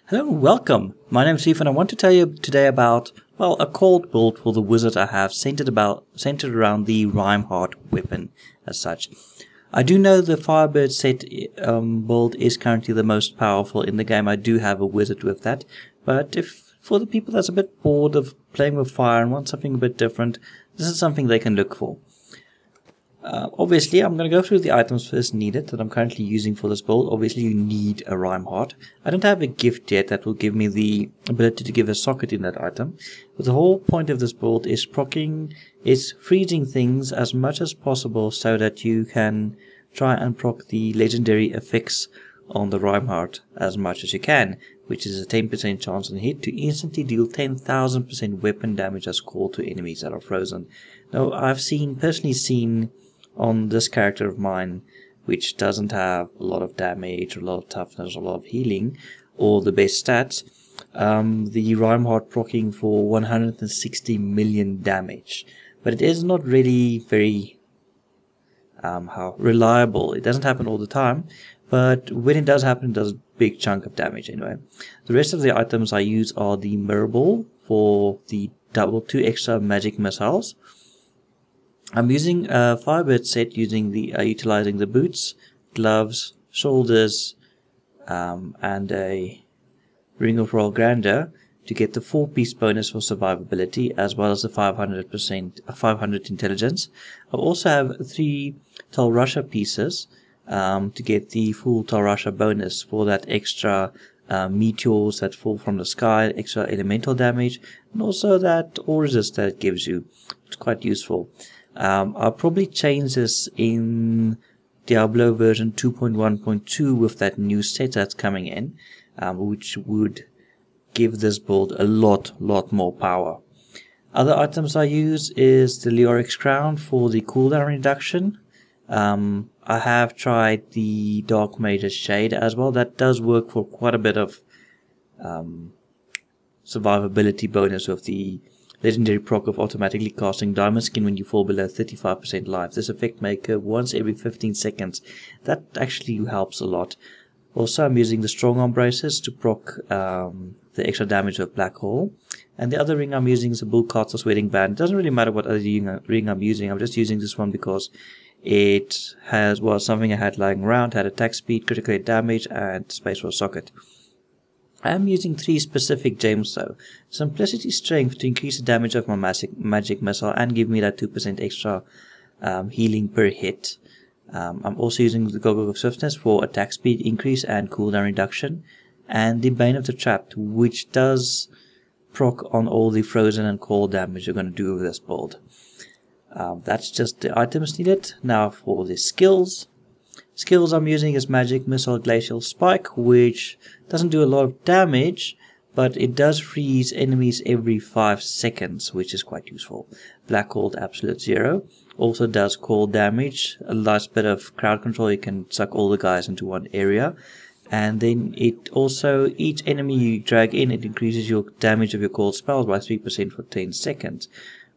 Hello and welcome. My name is Steve and I want to tell you today about, well, a cold build for the wizard I have centered around the Rimeheart weapon as such. I do know the Firebird set build is currently the most powerful in the game. I do have a wizard with that, but if for the people that's a bit bored of playing with fire and want something a bit different, this is something they can look for. Obviously, I'm going to go through the items first needed that I'm currently using for this build. Obviously, you need a Rimeheart. I don't have a gift yet that will give me the ability to give a socket in that item. But the whole point of this build is freezing things as much as possible so that you can try and proc the legendary effects on the Rimeheart as much as you can, which is a 10% chance on hit to instantly deal 10,000% weapon damage as called to enemies that are frozen. Now, I've personally seen on this character of mine, which doesn't have a lot of damage, a lot of toughness, a lot of healing, or the best stats, the Rimeheart proccing for 160 million damage. But it is not really very reliable. It doesn't happen all the time, but when it does happen, it does a big chunk of damage anyway. The rest of the items I use are the mirror ball for the two extra magic missiles. I'm using a Firebird set utilizing the boots, gloves, shoulders, and a Ring of Royal Grandeur to get the 4-piece bonus for survivability as well as the 500 intelligence. I also have 3 Talrusha pieces to get the full Talrusha bonus for that extra meteors that fall from the sky, extra elemental damage, and also that ore resist that it gives you. It's quite useful. I'll probably change this in Diablo version 2.1.2 with that new set that's coming in, which would give this build a lot more power. Other items I use is the Leoric's Crown for the cooldown reduction. I have tried the Dark Mage's Shade as well. That does work for quite a bit of survivability bonus with the legendary proc of automatically casting Diamond Skin when you fall below 35% life. This effect may occur once every 15 seconds. That actually helps a lot. Also, I'm using the Strong Arm Braces to proc the extra damage of Black Hole. And the other ring I'm using is a Bullcastle Wedding Band. It doesn't really matter what other ring I'm using. I'm just using this one because it has, well, something I had lying around, had attack speed, critical hit damage, and space for a socket. I am using 3 specific gems though. Simplicity Strength to increase the damage of my magic missile and give me that 2% extra healing per hit. I'm also using the Goggle of Swiftness for attack speed increase and cooldown reduction. And the Bane of the Trapped, which does proc on all the frozen and cold damage you're going to do with this build. That's just the items needed. Now for the skills. Skills I'm using is Magic Missile Glacial Spike, which doesn't do a lot of damage, but it does freeze enemies every 5 seconds, which is quite useful. Black Hole Absolute Zero also does cold damage, a nice bit of crowd control. You can suck all the guys into one area. And then it also, each enemy you drag in, it increases your damage of your cold spells by 3% for 10 seconds,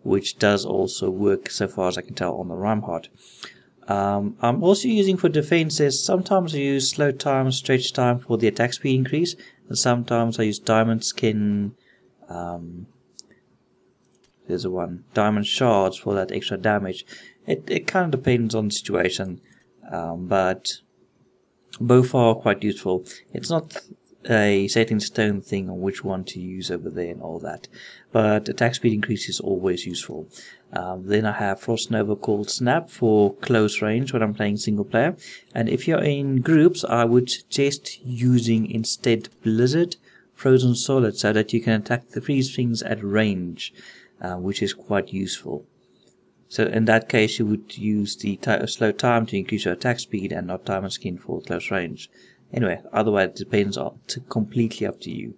which does also work, so far as I can tell, on the Rimeheart. I'm also using for defenses, sometimes I use slow time, stretch time for the attack speed increase, and sometimes I use diamond skin, there's one, diamond shards for that extra damage. It kind of depends on the situation, but both are quite useful. It's not a set in stone thing on which one to use over there and all that, but attack speed increase is always useful. Then I have Frost Nova Cold Snap for close range when I'm playing single player, and if you're in groups I would suggest using instead Blizzard Frozen Solid so that you can attack the freeze things at range, which is quite useful. So in that case you would use the slow time to increase your attack speed and not Diamond Skin for close range. Anyway, otherwise it depends on completely up to you.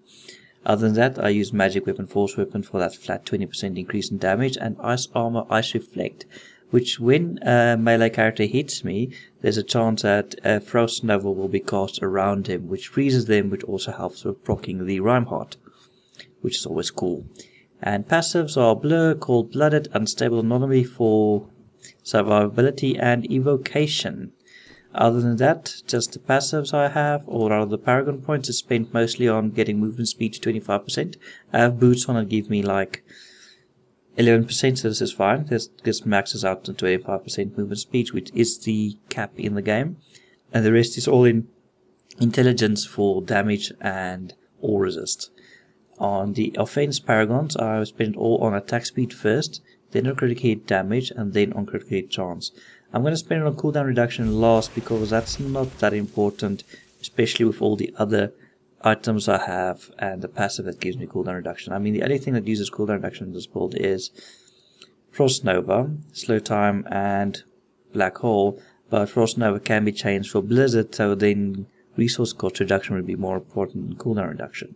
Other than that, I use Magic Weapon Force Weapon for that flat 20% increase in damage, and Ice Armor Ice Reflect, which when a melee character hits me, there's a chance that a Frost Nova will be cast around him, which freezes them, which also helps with proccing the Rimeheart, which is always cool. And passives are Blur, Cold Blooded, Unstable Anomaly for survivability, and Evocation. Other than that, just the passives I have, or rather the Paragon points, is spent mostly on getting movement speed to 25%. I have boots on that give me like 11%, so this is fine. This maxes out to 25% movement speed, which is the cap in the game. And the rest is all in intelligence for damage and all resist. On the offense Paragons, I spent it all on attack speed first, then on critical hit damage, and then on critical hit chance. I'm going to spend it on cooldown reduction last because that's not that important, especially with all the other items I have and the passive that gives me cooldown reduction. I mean, the only thing that uses cooldown reduction in this build is Frost Nova, Slow Time, and Black Hole, but Frost Nova can be changed for Blizzard, so then resource cost reduction would be more important than cooldown reduction.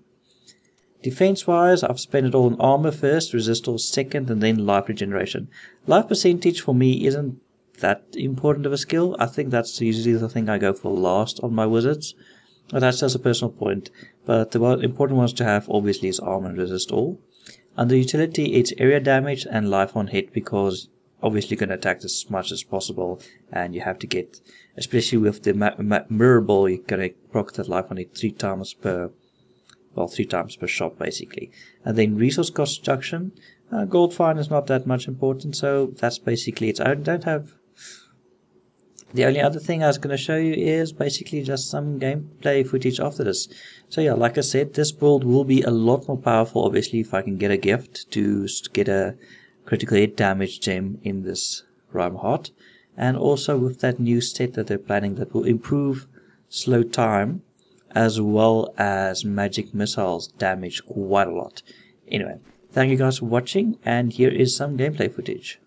Defense wise, I've spent it all on armor first, resist all second, and then life regeneration. Life percentage for me isn't that important of a skill. I think that's usually the thing I go for last on my wizards. But that's just a personal point. But the important ones to have obviously is armor and resist all. Under utility, it's area damage and life on hit, because obviously you're going to attack as much as possible, and you have to get, especially with the mirror ball, you're going to proc that life on hit 3 times per shot basically. And then resource cost reduction, gold fine is not that much important, so that's basically it. I don't have. The only other thing I was going to show you is basically just some gameplay footage after this. So yeah, like I said, this build will be a lot more powerful, obviously, if I can get a gift to get a critical hit damage gem in this Rimeheart. And also with that new set that they're planning that will improve slow time as well as magic missiles damage quite a lot. Anyway, thank you guys for watching, and here is some gameplay footage.